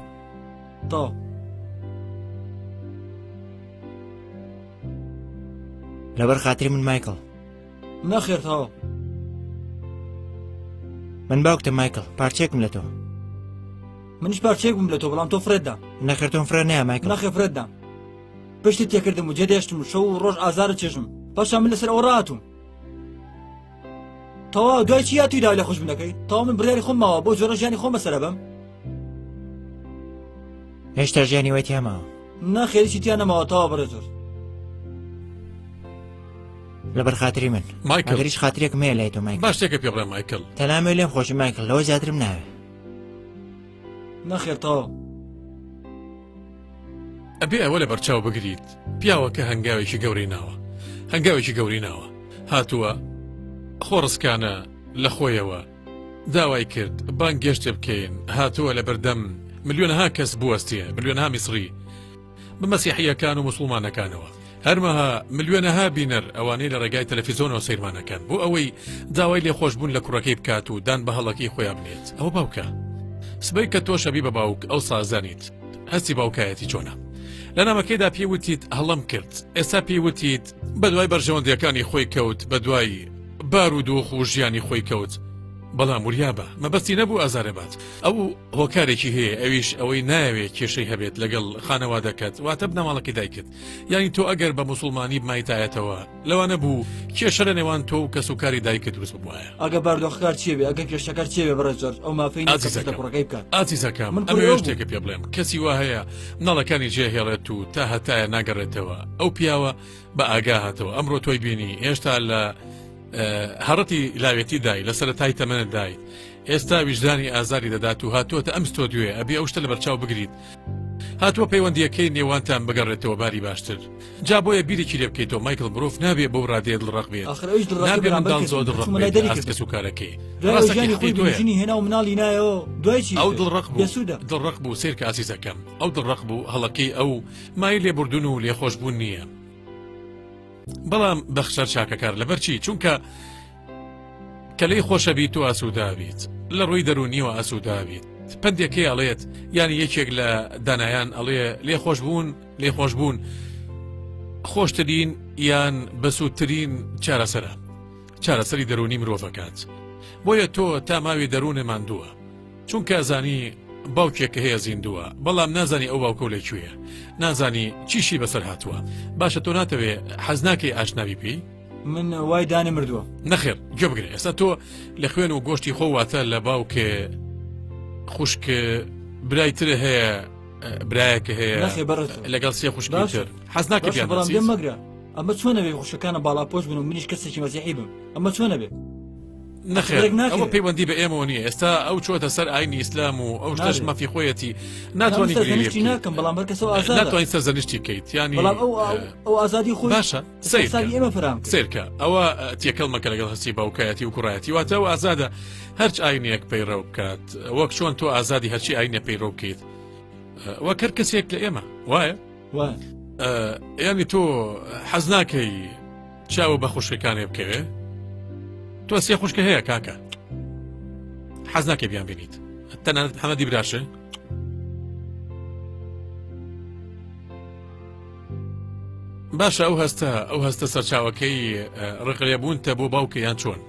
Speaker 2: لەبەر خاتری من مایکڵ
Speaker 4: نەخێر تاوە
Speaker 2: من باوکتم مایکڵ پارچێکم لە تۆ
Speaker 4: منیش پارچێک بووم لە تۆ بەڵام تۆ فرێتدا
Speaker 2: نەخێر تۆم فرە نایە مایکڵ
Speaker 4: نەخێ فرێتدا پشتی تێکردم و جێدێشتم شەو و ڕۆژ ئازارە چێژم پاشان من لەسەر ئەوە ڕاتوم تەواو دوای چی هاتووی داوای لە خۆش بنەکەی تەواو من بڕیاری خۆم ماوە بۆ جۆرە ژیانی خۆم بەسەرە بەم
Speaker 2: هێشتا ژیانی وای تیاماوە
Speaker 4: ناخێریشی تیان نەماوە تەوا بەرە زۆر
Speaker 2: لەبەر خاتری من ئەگەریش خاترێکم هەیە لای تۆ مایکڵ
Speaker 1: باش شتێکە پێ بڵێ مایکڵ
Speaker 2: تەنامێ لێم خۆشی مایکڵ لەوە زیاترم ناوێ
Speaker 4: نەخێر تەواو
Speaker 1: ئەبێ ئەوە لە بەرچاو بگریت پیاوەکە هەنگاوێکی گەوری ناوە هاتووە خۆڕسکانە لە خۆیەوە داوای کرد بانگ گەشتێ بکەین هاتووە لە بەردەم ملیۆنەها کەس بوەستیە ملیۆنها میسری بە مەسیحیەکان و موسڵمانەکانەوە هەرمەها ملیۆنەها بینەر ئەوانەی لە ڕێگای تەلەڤیزۆنەوە سەیرمانەکان بۆ ئەوەی داوای لێ خۆشبوون لە کوڕەکەی بکات و دان بە هەڵەکی خۆیان بنێت ئەوە باوکە سبەی کە تۆ شەبی بە باوک ئەو سازانیت هەستی باوکایەتی چۆنە لە نامەکەیدا پێوتیت هەڵم کرد ئێستا پێوتیت بە دوای بەرژەوەندیەکانی خۆی کەوت بە دوای بارودۆخ و ژیانی خۆی کەوت بەڵام وریابە مەبەستی نەبوو ئازارەبات ئەو هۆکارێکی هەیە ئەویش ئەوەی ناوێت کێشەی هەبێت لەگەڵ خانەوادەکەت واتە بنەماڵەکەی دایکت یانی تۆ ئەگەر بە موسڵمانی بمایتایەتەوە لەوانە بوو کێشە لە نێوان تۆ و کەسوکاری دایکت دروست ببوایە
Speaker 4: ئەگە باردۆخکار چێ بێ ئەگەر کێشەکار چێ بێ بەڕێ زۆر ئەو مافەی کوڕەکەی بکات
Speaker 1: ئازیزەکەم ئەمە شتێکە پێ بڵێم کەسی وا هەیە ناڵەکانی جێهێڵێت و تا هەتایە ناگەڕێتەوە ئەو پیاوە بە ئاگا هاتەوە ئەمڕۆ تۆی بینی هێشتا لە هەڕەتی لاوێتی دای لە سەرەتای تەمەنت دای ئێستا ویژدانی ئازاری دەدات و هاتووەتە ئەم ستۆدیۆیە ئەبێ ئەو شتە لە بەرچاو بگریت هاتووە پەیوەندیەکەی نێوانتان بگەڕێتەوە باری باشتر جا بۆیە بیرێکی لێ بکەیتەوە مایکل مرۆڤ نابێ بەو ڕادێ دڵڕق بێت نابێ منداڵ زۆر دڵڕق بێت ئەس کەسوکارەکەی
Speaker 4: هێنا و مناڵی نایەوە دوای چی
Speaker 1: ئەو دڵڕق بوو سێرکە ئاسیزەکەم ئەو دڵڕق بوو هەڵەکەی ئەو مای لێبوردون و لێخۆشبوون نییە بەڵام بەخشەر چاکەکار لەبەرچی چونکە کە لێی خۆشەبیت و ئاسوودابیت لە ڕووی دەرونیەوە ئاسوودابیت پندێکی ئەڵێت یانی یەکێک لە دانایان ئەڵێ لێخۆشبوون خۆشترین یان بەسوودترین چارەسەری دەرونی مرۆڤەکات بۆیە تۆ تا ماوی دەروونە ماندووە چونکە زانی باوکێکە هەیە زیندووە بەڵام نازانی ئەو باوکە لەکوێیە نازانی چیشی بەسەر هاتووە باشە تۆ ناتەوێ حەز ناکەی ئاشناوی پێی
Speaker 4: من وای دانێ مردووە
Speaker 1: نەخێر گوێ بگرێ ئێستا تۆ لە خوێن و گۆشتی خۆواتە لە باوکێ خوشکە برایتر هەیە برایەکە هەیە لەگەڵ سێ خوشکتر حەز ناکە
Speaker 4: بەڵام مەگرە ئەمە چۆنە بێ خوشەکانە باڵاپۆش بن و منیش کەسێکی مەزیحی بم ئەمە چۆنە بێ
Speaker 1: نەخێر ئەوە پەیوەندی بە ئێمەوە نییە ئێستا ئەو چۆتە سەر ئاینی ئیسلام و ئەو شتەش مەفی خۆیەتی ناتوانانی
Speaker 4: ناکەم بەڵام هەرکەسەوە
Speaker 1: ناتوانین سەرزەنشتی بکەیت ینی
Speaker 4: ئەو ئازادی خۆی
Speaker 1: باشە
Speaker 4: ئێمە فرام
Speaker 1: سێرکە ئەوە تێکەڵمەکە لەگەڵ هەستی باوکایەتی و کوڕایەتی واتە ئەو ئازادە هەرچ ئاینێک پەیڕە بکات وەک چۆن تۆ ئازادی هەرچی ئاینە پەیڕە بکەیت وەک هەر کەسێک لە ئێمە وایە ینی تۆ حەز ناکەی چاوە بە خوشکەکانێ بکەوێ تۆ سێ خوشکە هەیە کاکە حەز ناکەی بیان بینیت تەنانەت محەممەدی براشە باشە ئەو هەستە سەرچاوەکەی ڕقلێبوونتە بۆ باوکە یان چۆن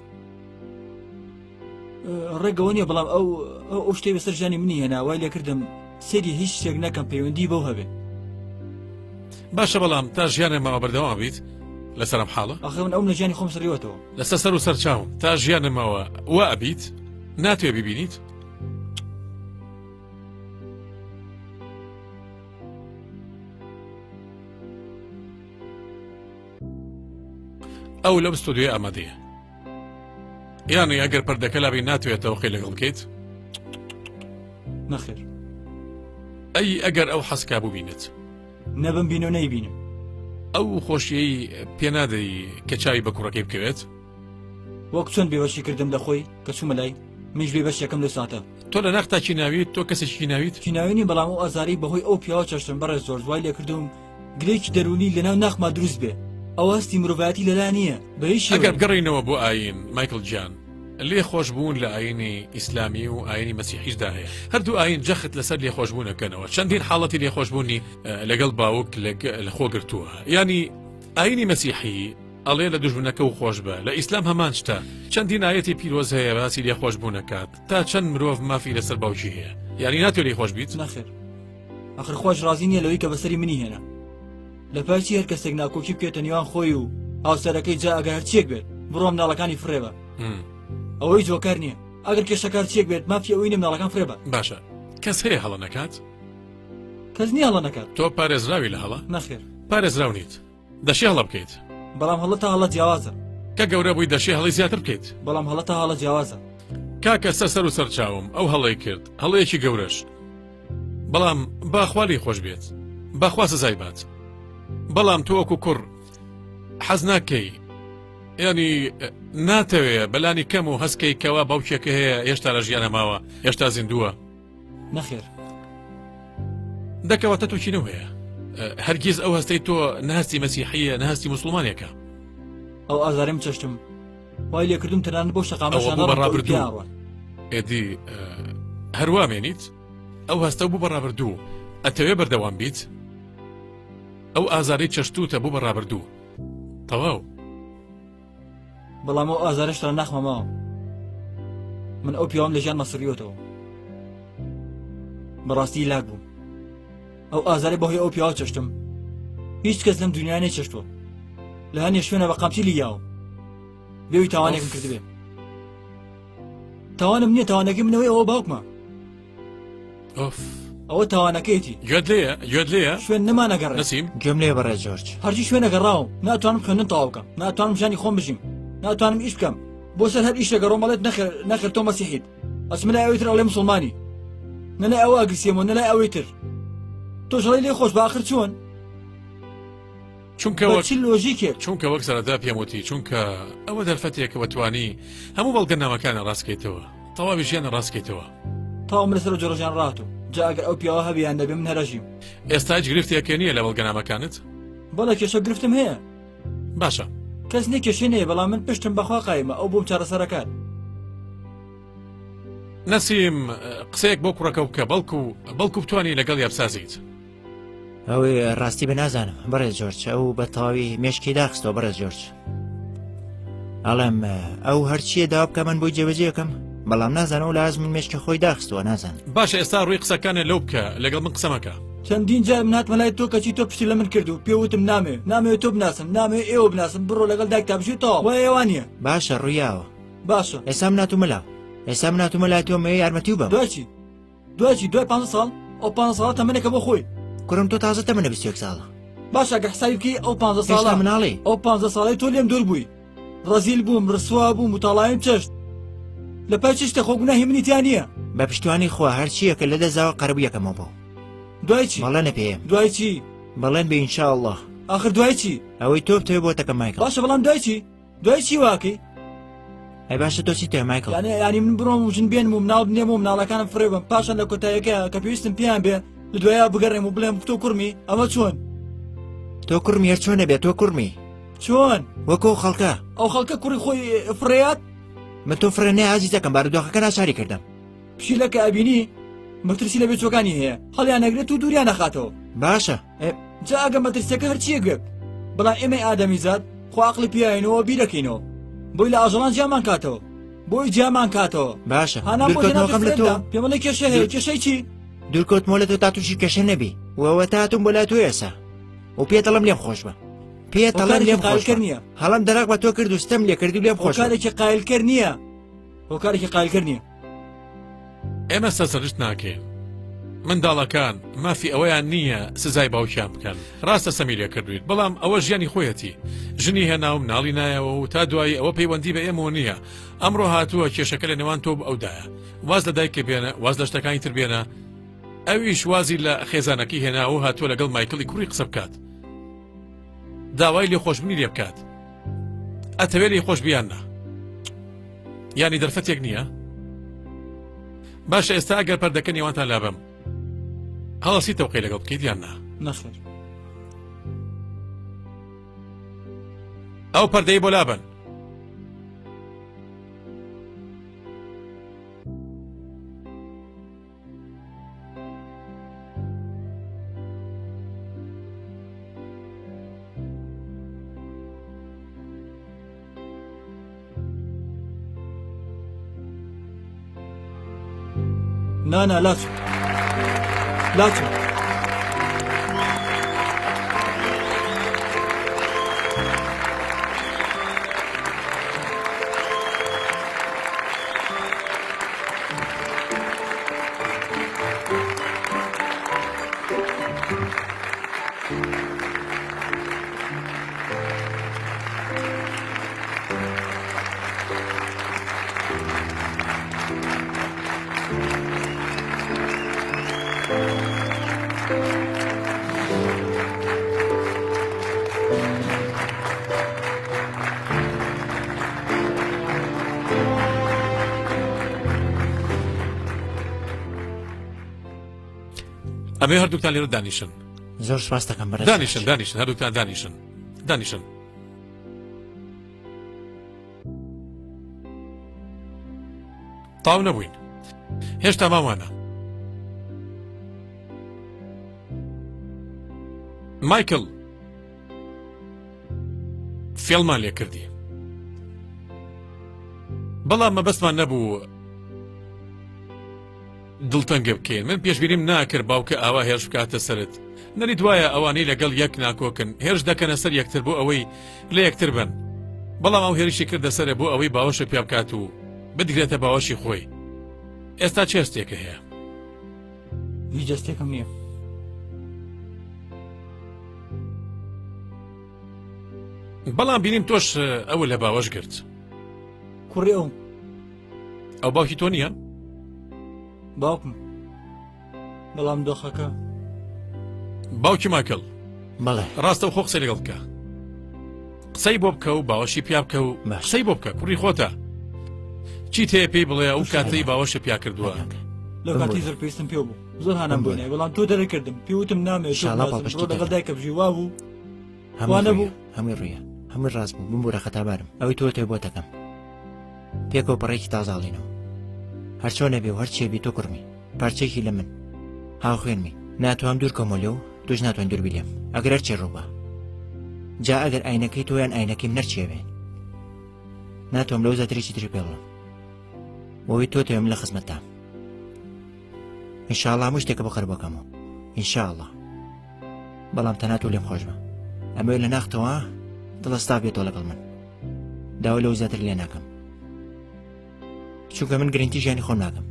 Speaker 4: ڕێگەوە نیە بەڵام ئەو شتێ بەسەر ژانی منی هێنا وای لێ کردم سێری هیچ شتێک نەکەم پەیوەندی بەو هەبێ
Speaker 1: باشە بەڵام تا ژیانێ ماوە بەردەوام بیت لەسەرم حاڵە
Speaker 4: ئەخە من ئەو لە ژیانی خۆم سەریوەتەوە
Speaker 1: لەسەر سەر و سەرچاوم تا ژیانمەوە وا ئەبیت ناتوێ ببینیت ئەو لەم ستودیۆ ئامادەیە یانی ئەگەر پەردەکە لابی ناتوێتەوە خێ لەگەڵ بکەیت
Speaker 4: نەخێر
Speaker 1: ئەی ئەگەر ئەو حەسکا ببینێت
Speaker 4: نەبم بین و نەیبینم
Speaker 1: ئەو خۆشیەی پێنادەی کە چاوی بە کوڕەکەی بکەوێت
Speaker 4: وەک چۆن بێوەشی کردم دەخۆی کە چوومە لای منیش بێ بەشێکم لە ساتە
Speaker 1: تۆ لە نەختا ناویت تۆ کەسێکی ناویت
Speaker 4: ناوێنی بەڵام ئەو ئازاری بەهۆی ئەو پیاوە چەشتم بەڕێز زۆر دوای لێ کردوم گرێکی دەرونی لەناو ناخما دروست بێ ئەو هەستی مرۆڤایەتی لەلا نییە بەهیچ
Speaker 1: ئەگەر بگەڕینەوە بۆ ئاین مایکل جان لێ خۆشببوون لە ئاینی ئیسلامی و ئاینی مەسیحیشدا هەیە هەردوو ئاین جەخت لەسەر لێخۆشببوونەکەنەوە چەندین حاڵەتی لێخۆشببوونی لەگەڵ باوک لە خۆ گرتووە ینی ئاینی مەسیحی ئەڵێ لە دوژمنەکە و خۆش بە لە ئیسلام هەمان شتە چەندین ئاەتی پیرۆز هەیە باسی لێخۆشببوونەکات تا چەند مرۆڤ مافی لەسەر باوکی هەیە یانی ناتوێت لێخۆش بیت
Speaker 4: نەخێر ئەخر خۆش ڕازی نییە لەوەی کە بەسەری منی هێنا لە پارچی هەر کەسێک ناکۆکی بکێتە نیوان خۆی و هاوسەرەکەی جا ئەگەر هەرچیەک بێت بڕۆ مناڵەکانی فڕێبە ئەوەی جۆکار نییە ئەگەر کێشەکار چیەک بێت مافی ئەوەی مناڵەکان فڕێبە
Speaker 1: باشە کەس هەیە هەڵە نەکات
Speaker 4: کەس نییە هەڵە نەکات
Speaker 1: تۆ پارێزراوی لە هەڵە
Speaker 4: نەخێر
Speaker 1: پارێزراو نیت دەشی هەڵە بکەیت
Speaker 4: بەڵام هەڵە تا هەڵە جیاوازە
Speaker 1: کە گەورە بووی دەشی هەڵی زیاتر بکەیت
Speaker 4: بەڵام هەڵە تا هەڵە جیاوازە
Speaker 1: کاکە سەر و سەرچاوم ئەو هەڵەی کرد هەڵەیەکی گەورەش بەڵام باخوالی خۆش بێت باخوا سزای بات بەڵام تۆ وەکو کوڕ حەز ناکەی ینی ناتەوێ بەلانی کەم و هەستکەی کەوا باوکێکە هەیە هێشتا لە ژیانە ماوە هێشتا زیندووە
Speaker 4: نەخێر
Speaker 1: دەکەواتە تووشینەوە هەیە هەرگیز ئەو هەستەی تۆ نەهستی مەسیحیە نەهستی موسڵمانێکە
Speaker 4: ئەو ئازاریم چەشتم وای لێ کردم تەنانەت بۆ شەقامەشانە
Speaker 1: بەڕابردوو ئێدی هەروە مێنیت ئەو هەستە بوو بەڕابردوو ئەتەوێ بەردەوام بیت ئەو ئازاری چەشتوتە بوو بەڕابردوو تەواو
Speaker 4: بەڵام ئەو ئازارشتان ناخمەماوە من ئەو پیاوەم لە ژیان مەسڕیۆتەوە بەڕاستی لاک بوو ئەو ئازاری بەهۆی ئەو پیاوە چەشتم هیچ کەس لەم دنیای نەچەشتووە لە هەنێ شوێنە بە قامچیلی یاوە بێوی تاوانێکم کردبێ تاوانم نییە تاوانەکەی منەوەی ئەوە باوکمە ئەوە تاوانەکەیەتی
Speaker 1: گوێت لێیە
Speaker 2: شوێن نەمانەگەڕ
Speaker 1: نەسیم
Speaker 2: گوێم لێ بەڕێ جۆرج
Speaker 4: هەرچی شوێنەگەڕاوم ناتوانم خوێندن تەواو بکەم ناتوانم ژیانی خۆم بژیم ناتوانم ئیش بکەم بۆ سەر هەر ئیش لەگەڕۆم مەڵێت نەخێر تۆ مەسیحیت، ئەچمە لای ئەوەی تر ئەڵێ موسڵمانی، نەلای ئەوە ئەگرسیەمەوە نەلای ئەوەی تر. تۆژەڵی لێ خۆش باخر چۆن چ لۆژیکێک
Speaker 1: چونکە وەک سەرەتا پێم وتی چونکە ئەوە دەرفەتێکەوە توانی هەموو بەڵگەنامەکانە ڕاستکەیتەوە تەواوی ژیانە ڕاستکەیتەوە
Speaker 4: تاوام لەسەر جۆڕژیان ڕاتوو جا ئەگەر ئەو پیاوە هەبیان دەبێ من هەرەژیم
Speaker 1: ئێستا هیچ گرفتێکە نییە لە بەڵگەنامەکانت
Speaker 4: بەڵێ کێشە گرفتم هەیە
Speaker 1: باشە
Speaker 4: کەس نێ کێشە نەیە بەڵام من پشتم بەخوا قایمە ئەو بۆم چارەسەرەکان
Speaker 1: نەسیم قسەیەک بۆ کوڕەکە بکە بەڵکو بتوانی لەگەڵ یابسازیت
Speaker 2: ئەوەی ڕاستی بە نازانم بەڕێز جۆرج ئەو بە تەواوی مێشکی داخستەوە بەڕێز جۆرج ئەڵێم ئەو هەرچیە داوا بکە من بۆی جێبەجێکەم بەڵام نازانە و لازم من مێشکی خۆی داخستەوە نازان
Speaker 1: باشە ئێستا ڕووی قسەکانە لەو بکە لەگەڵ من قسەمەکە
Speaker 4: چەندین جار من هاتمە لای تۆ کەچی تۆ پشتی لە من کردو پێوتم نامەوێت تۆ بناسم نامەوێت ئێوە بناسم بڕۆ لەگەڵ دایک تا بژێتەوە وای ئێوە نییە
Speaker 2: باشە ڕوویاوە
Speaker 4: باشە
Speaker 2: ئێستا مناتومە لاو ئێستا مناتومە لای تۆ مەوێ یارمەتی و بەم
Speaker 4: دوای 5 ساڵ ئەو 5 ساڵە تەمەنێکە بۆ خۆی
Speaker 2: کوڕم تۆ تازە تەمەنە 21 ساڵە
Speaker 4: باشە گە حسابی بکەی ئەو 5 ساڵە
Speaker 2: مناڵی
Speaker 4: ئەو 5 ساڵی تۆ لێم دوور بووی ڕەزیل بووم ڕسوا بوو متاڵایم چەشت لە پای چشتە خۆ گوناهی منیتیان نییە
Speaker 2: بە پشتوانی خوا هەرچیەکە لە دەزاوە قەربوویەکەمەوە بۆ
Speaker 4: دوای چی
Speaker 2: بەڵێ نەپێم
Speaker 4: دوای چی
Speaker 2: بەڵێن بە ئینشاءالله
Speaker 4: آخر دوای چی
Speaker 2: ئەوەی تۆ بتەوێ بۆتەکە مایکڵ
Speaker 4: باشە بەڵام دوای چی واکەی
Speaker 2: ئەی باشە تۆ چی تێ مایکڵ
Speaker 4: ینی من بڕۆم و ژن بێنم و مناڵ بنێم و مناڵەکانم فڕێ بم پاشان لە کۆتاییەکە کە پێویستم پێیان بێ لە دوایە بگەڕێم و بڵێم تۆ کوڕمی ئەمە چۆن
Speaker 2: تۆ کوڕمی هەر چۆنە بێت تۆ کوڕمی
Speaker 4: چۆن
Speaker 2: وەکو خەڵکە
Speaker 4: ئەو خەڵکە کوڕی خۆی فڕێات
Speaker 2: من تۆ فرێنێ ئازیزەکەم بارودۆخەکە ناچاری کردم
Speaker 4: پشیلەکە ئەبینی مەترسی لە بێچۆکانی هەیە هەڵیان نەگرێت و دووریان نەخاتەوە
Speaker 2: باشە
Speaker 4: جا ئەگە مەترسیەکە هەرچیە گوێت بەڵام ئێمە ئادەمی زاد خواقلی پیاینەوە بیرەکەینەوە بۆی لە ئاژەڵان جامان کاتەوە بۆی جامان کاتەوە
Speaker 2: باشە
Speaker 4: هانامۆکەم لە تۆ پێمەڵی کێشە هەیە کێشەی چی
Speaker 2: دوورکەوتمۆ لە تۆ تا تووشی کێشە نەبی وەوە تاتم بۆ لای تۆ ئێسا و پێتەڵم لێم خۆش بە پێتەڵم لێم خۆشکرد نییە
Speaker 4: هەڵم
Speaker 2: دەراق بە تۆ کرد و ستەم لێ کردی لێم خۆش
Speaker 4: کارێکی قایلکرد نییە کارێکی قایلکرد نییە
Speaker 1: ئێمە سەرسەرشت ناکەین منداڵەکان مافی ئەوەیان نییە سزای باوکیان بکەن ڕاستە سەمیرە کردویت بەڵام ئەوە ژیانی خۆیەتی ژنی هێنا و مناڵی نایەوە و تا دوایی ئەوە پەیوەندی بە ئێمە نییە ئەمڕۆ هاتووە کێشەکە لە نێوان تۆ ئەودایە واز لە دایکە بێنە واز لە شتەکانی تر بێنە ئەویش وازی لە خێزانەکەی هێنا و هاتووە لەگەڵ مایکڵی کوڕی قسە بکات داوای لێ خۆشببوونی لێ بکات ئەتەوێت لێ خۆش بیاننا ینی دەرفەتێک نییە باشە ئێستا ئەگەر پەردەکە نێوانتان لابم هەڵەسی تەوقەی لەگەڵ بکەیت یان نا
Speaker 4: نەخێر
Speaker 1: ئەو پەردەی بۆ لابن
Speaker 4: نا لا تشو
Speaker 1: ئەمێ هەردووکتان لێرە دانیشن
Speaker 2: زۆر سپاس دەکەم بەڕێز
Speaker 1: دانیشن هەردووکتان دانیشن تاو نەبووین هێشتا ماوانە مایکل فێڵمان لێ کردی بەڵام مەبەستمان نەبوو دڵتەنگە بکەین من پێشبینیم ناکرد باوکە ئاوا هێرش بکاتە سەرت نەری دوایە ئەوانەی لەگەڵ یەک ناکۆکن هێرش دەکەنە سەر یەکتر بۆ ئەوەی لە یەکتر بن بەڵام ئەو هێرشی کردە سەرە بۆ ئەوەی باوەشە پێ بکات و بدرێتە باوەشی خۆی ئێستا چێ هەستێکە هەیە
Speaker 4: هیچ هەستێکم نییە
Speaker 1: بەڵام بینیم تۆش ئەوە لە باوەش گرت
Speaker 4: کوڕی
Speaker 1: ئەو باوکی تۆ نییە
Speaker 4: باوکم بەڵام دۆخەکە
Speaker 1: باوکی ماکەڵ
Speaker 2: بەڵێ
Speaker 1: ڕاستە و خۆ قسەی لەگەڵ بکە قسەی بۆ بکە و باوەشی پیا بکە و قسەی بۆ بکە کوڕی خۆتە چی تێ پێی بڵێ ئەو کاتەی باوەشە پیا کردووە
Speaker 4: لەو کاتی زۆر پێویستم پێ بوو زۆر هانم بوونێ بەڵام تۆ دەرەکردم پێوتم نامێت لەگەڵ دایکە بژی وا بوو وانە بوو
Speaker 2: هەمووی ڕوویە هەمووی ڕاست بوو بمبورە خەتابارم ئەوەی تۆ تێ بۆ دەکەم پێکەوە پەڕێکی تازاڵینەوە هەرچۆ نەبێ و هەرچێبی تۆ کوڕمی پارچێکی لە من هاو خوێنمی ناتوانم دوور کۆمەلێ و توش ناتوان دوور بیلێم ئەگەر هەرچێ ڕووبە جا ئەگەر ئاینەکەی تۆیان ئاینەکەیم نەرچێوێ ناتوانم لەو زەترێکی تری پێ بڵم بۆی تۆ تێم لە خزمەتە ئینشاءڵڵا هەموو شتێکە بەخەر بکەمەوە ئینشاءڵڵا بەڵام تەنات و لێم خۆش بە ئەمە لە ناختەوە دڵستا بێتەوە لەگەڵ من داوا لەو زیاتر لێ ناکەم چونکە من گرنگی ژیانی خۆم ناکەم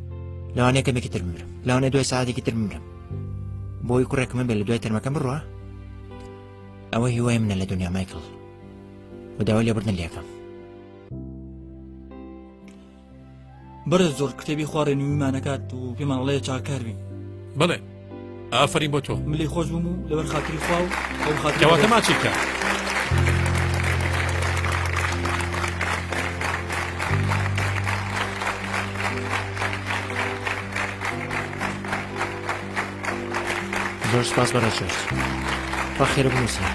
Speaker 2: لەوانەیە کەمێکی تر بمرم لەوانەیە دوای سەعاتێکی تر بمرم بۆی کوڕێک من بێ لە دوای تەرمەکەم بڕوە ئەوە هیوای منە لە دنیا مایکڵ و داوا لێبوردن لێکەم
Speaker 4: بەرز زۆر کتێبی خوارێ نویمانەکات و پێمان وڵەیە چاکار بین
Speaker 1: بڵێ ئافرین بۆ تۆ
Speaker 4: ملی خۆش بووم و لەبەر خاتری خوا و ئەو
Speaker 1: کەواتە ماچی بکە
Speaker 2: زۆر سپاس بەڕێ چۆش با خێرە بنووسە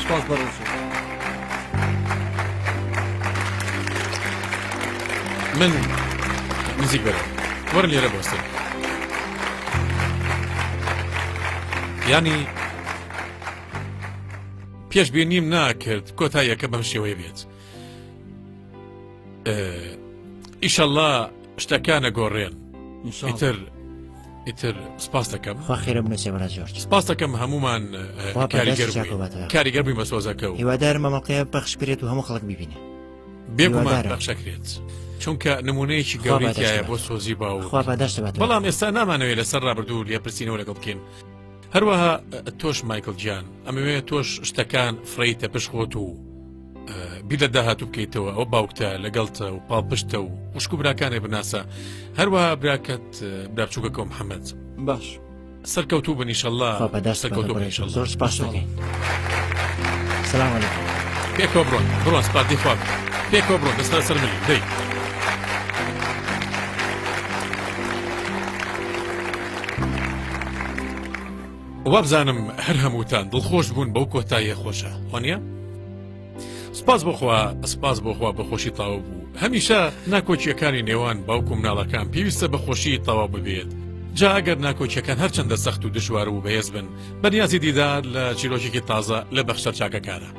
Speaker 4: سپاس بەڕێ
Speaker 1: من نزیک بەرە وەرە لێرە بۆستن ینی پێشبینیم ناکرد کۆتاییەکە بەم شێوەیە بێت ئیشەڵڵا شتەکانە گۆڕێن ئیتر سپاس دەکەم
Speaker 2: خوا خێرە بنووسێ بەڕێ جۆرج
Speaker 1: سپاس دەکەم هەمومان کاریگەر بووین بەسۆزەکە و
Speaker 2: هیوادارم مەمەڵقەیە پەخش بێت و هەموو خەڵک ببینێ
Speaker 1: بێگومان بەخشەکرێت چونکە نمونەیەکی گەورەیە بۆ سۆزی باو بەڵام ئێستا نامانەوێت لەسەر ڕابردوو لێپرسینەوە لەگەڵ بکەین هەروەها تۆش مایکل گیان ئەمەوێت تۆش شتەکان فڕیتە پشخۆت و بیرە داهاتوو بکەیتەوە ئەو باوکتە لەگەڵتە و پاڵپشتە و وشک و براکانێ بناسە هەروەها براکەت برابچووکەکە محەممەد
Speaker 4: باش
Speaker 1: سەرکەوتوو بن ئیشەڵڵا
Speaker 2: زۆر سپاس دەکەین سلام عەلیکم
Speaker 1: پێکەوە بڕۆن سپاس دیخوا پێکەوە بڕۆن دەستە سەر ملی دەی وابزانم هەر هەمووتان دڵخۆش بوون بەو کۆتاییە خۆشە وانە؟ سپاس بۆخوا بەخۆشی تاوا بوو هەمیشە ناکۆچیەکانی نێوان باوک و مناڵەکان پێویستە بەخۆشی تەواو ببێت جا ئەگەر ناکۆچیەکان هەرچەندە سەخت و دژوار و بەهێز بن بەنیازی دیدار لە چیرۆکێکی تازە لە بەخشە چاکەکانە